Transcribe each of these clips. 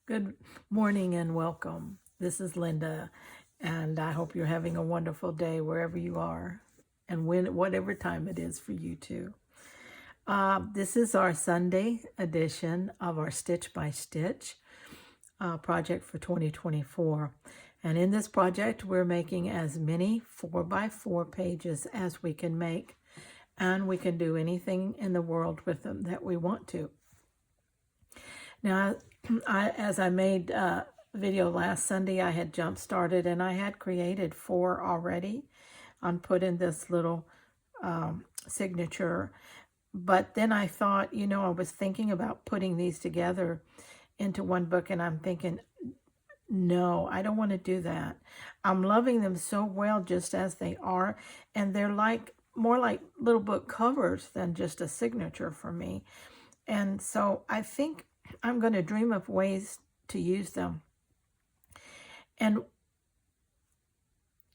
Good morning and welcome. This is Linda, and I hope you're having a wonderful day wherever you are and whatever time it is for you too. This is our Sunday edition of our Stitch by Stitch project for 2024. And in this project, we're making as many 4x4 pages as we can make, and we can do anything in the world with them that we want to. Now, as I made a video last Sunday, I had jump started and I had created 4 already on put in this little signature. But then I thought, I was thinking about putting these together into one book, and I'm thinking, no, I don't want to do that. I'm loving them so well just as they are, and they're more like little book covers than just a signature for me. And so I think I'm going to dream of ways to use them. And,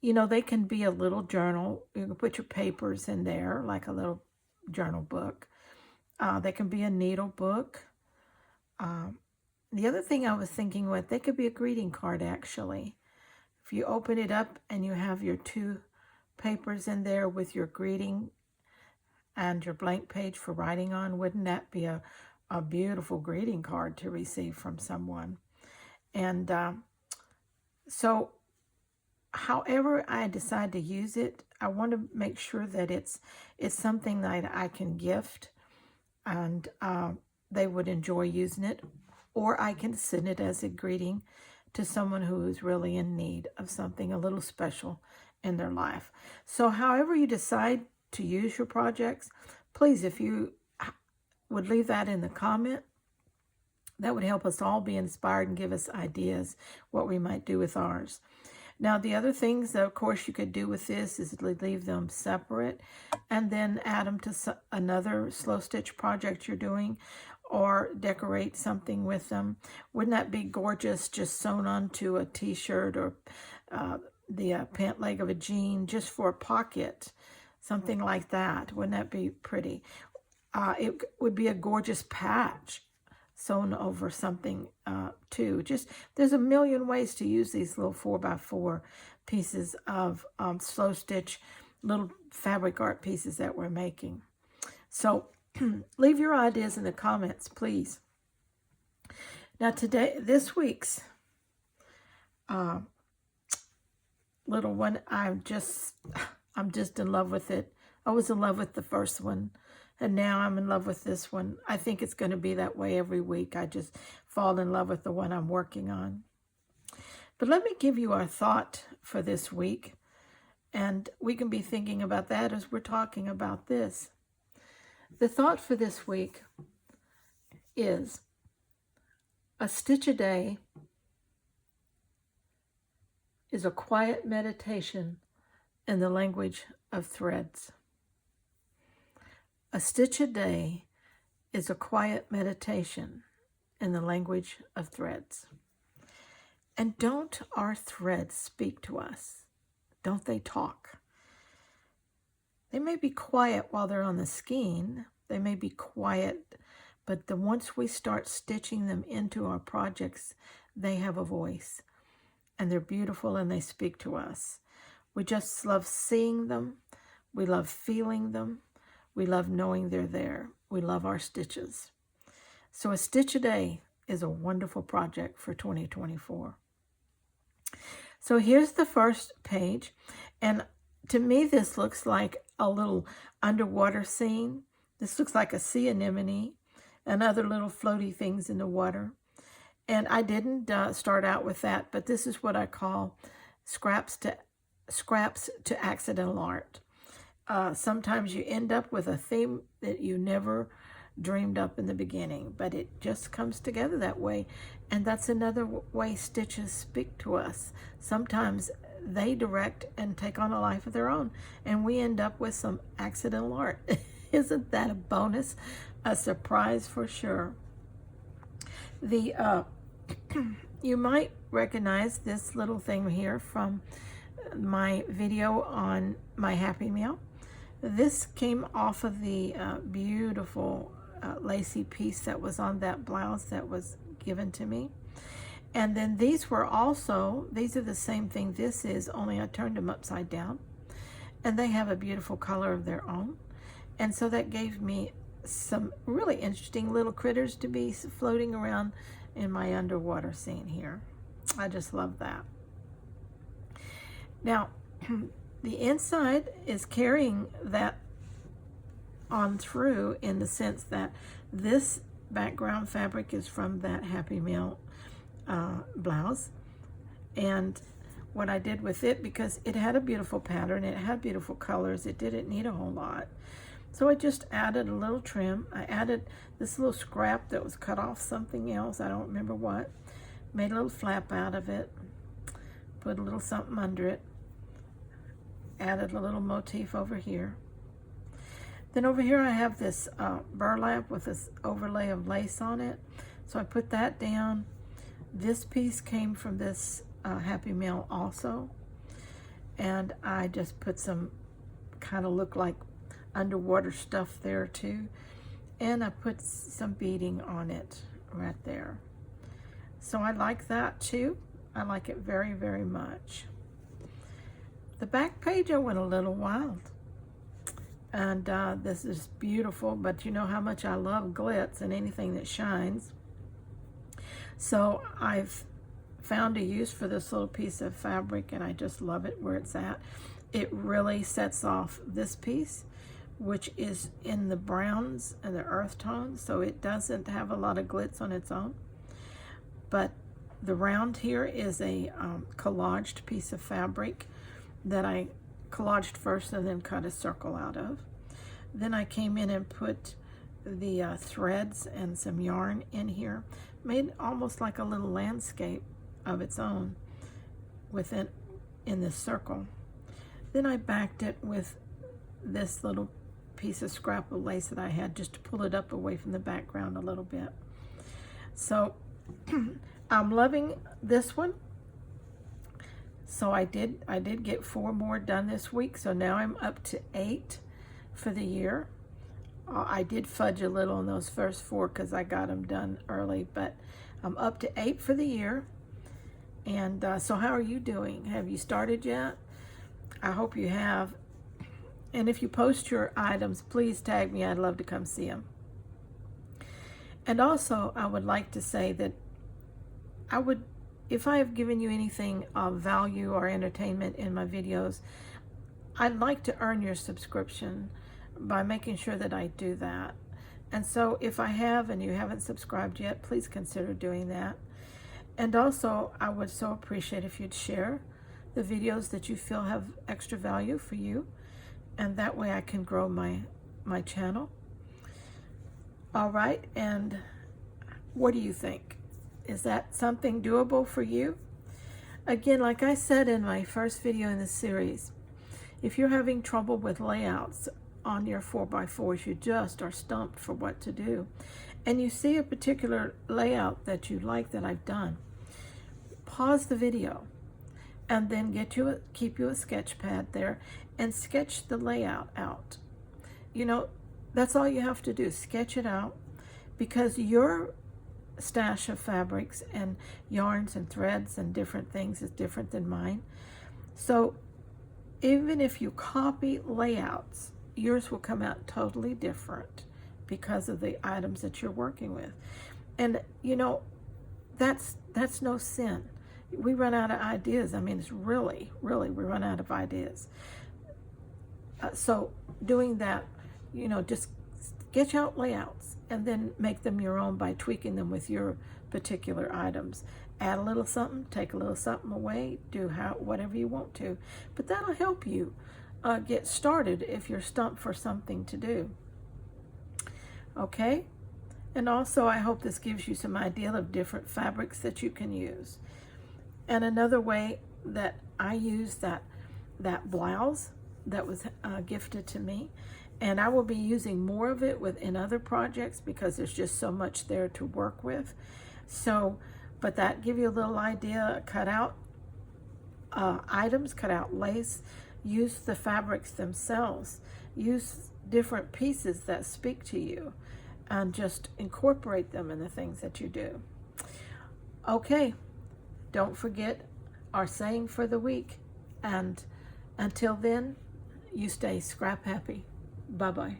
they can be a little journal. You can put your papers in there, like a little journal book. They can be a needle book. The other thing I was thinking with, they could be a greeting card, actually. If you open it up and you have your 2 papers in there with your greeting and your blank page for writing on, wouldn't that be a beautiful greeting card to receive from someone? And so however I decide to use it, I want to make sure that it's something that I can gift and they would enjoy using it, or I can send it as a greeting to someone who is really in need of something a little special in their life. So however you decide to use your projects, please, if you would leave that in the comment, that would help us all be inspired and give us ideas what we might do with ours. Now, the other things that, of course, you could do with this is leave them separate and then add them to another slow stitch project you're doing, or decorate something with them. Wouldn't that be gorgeous, just sewn onto a t-shirt or the pant leg of a jean just for a pocket, something like that? Wouldn't that be pretty? It would be a gorgeous patch sewn over something too. Just there's a million ways to use these little 4x4 pieces of slow stitch, little fabric art pieces that we're making. So leave your ideas in the comments, please. Now this week's little one, I'm just in love with it. I was in love with the first one, and now I'm in love with this one. I think it's going to be that way every week. I just fall in love with the one I'm working on. But let me give you our thought for this week, and we can be thinking about that as we're talking about this. The thought for this week is a stitch a day is a quiet meditation in the language of threads. A stitch a day is a quiet meditation in the language of threads. And don't our threads speak to us? Don't they talk? They may be quiet while they're on the skein. They may be quiet, but once we start stitching them into our projects, they have a voice. And they're beautiful and they speak to us. We just love seeing them. We love feeling them. We love knowing they're there. We love our stitches. So a stitch a day is a wonderful project for 2024. So here's the first page. And to me, this looks like a little underwater scene. This looks like a sea anemone and other little floaty things in the water. And I didn't start out with that, but this is what I call scraps to accidental art. Sometimes you end up with a theme that you never dreamed up in the beginning, but it just comes together that way. And that's another way stitches speak to us. Sometimes they direct and take on a life of their own, and we end up with some accidental art. Isn't that a bonus? A surprise for sure. You might recognize this little thing here from my video on my Happy Meal. This came off of the beautiful lacy piece that was on that blouse that was given to me. And then these are the same thing this is, only I turned them upside down. And they have a beautiful color of their own. And so that gave me some really interesting little critters to be floating around in my underwater scene here. I just love that. Now, the inside is carrying that on through, in the sense that this background fabric is from that Happy Meal blouse. And what I did with it, because it had a beautiful pattern, it had beautiful colors, it didn't need a whole lot. So I just added a little trim. I added this little scrap that was cut off something else, I don't remember what. Made a little flap out of it, put a little something under it, added a little motif over here. Then over here I have this burlap with this overlay of lace on it. So I put that down. This piece came from this Happy Meal also. And I just put some kind of look like underwater stuff there too. And I put some beading on it right there. So I like that too. I like it very, very much. The back page I went a little wild. And this is beautiful, but you know how much I love glitz and anything that shines. So I've found a use for this little piece of fabric, and I just love it where it's at. It really sets off this piece, which is in the browns and the earth tones, so it doesn't have a lot of glitz on its own. But the round here is a collaged piece of fabric that I collaged first and then cut a circle out of. Then I came in and put the threads and some yarn in here, made almost like a little landscape of its own in this circle. Then I backed it with this little piece of scrap of lace that I had, just to pull it up away from the background a little bit. So I'm loving this one. So I did get 4 more done this week, so now I'm up to 8 for the year. I did fudge a little on those first 4 because I got them done early, but I'm up to 8 for the year. And so how are you doing? Have you started yet? I hope you have. And if you post your items, please tag me. I'd love to come see them. And also, I would like to say that if I have given you anything of value or entertainment in my videos, I'd like to earn your subscription by making sure that I do that. And so if I have and you haven't subscribed yet, please consider doing that. And also, I would so appreciate if you'd share the videos that you feel have extra value for you. And that way I can grow my channel. All right, and what do you think? Is that something doable for you? Again, like I said in my first video in this series, if you're having trouble with layouts on your 4x4s, you just are stumped for what to do, and you see a particular layout that you like that I've done, pause the video and then keep you a sketch pad there and sketch the layout out. You know, that's all you have to do, sketch it out, because your stash of fabrics and yarns and threads and different things is different than mine. So even if you copy layouts, yours will come out totally different because of the items that you're working with. And you know, that's no sin. We run out of ideas. I mean, it's really, we run out of ideas. So doing that, you know, just sketch out layouts and then make them your own by tweaking them with your particular items. Add a little something, take a little something away, do whatever you want to. But that'll help you get started if you're stumped for something to do. Okay? And also, I hope this gives you some idea of different fabrics that you can use. And another way that I use that blouse that was gifted to me, and I will be using more of it in other projects because there's just so much there to work with. So, but that give you a little idea. Cut out items, cut out lace, use the fabrics themselves, use different pieces that speak to you, and just incorporate them in the things that you do. Okay, don't forget our saying for the week. And until then, you stay scrap happy. Bye-bye.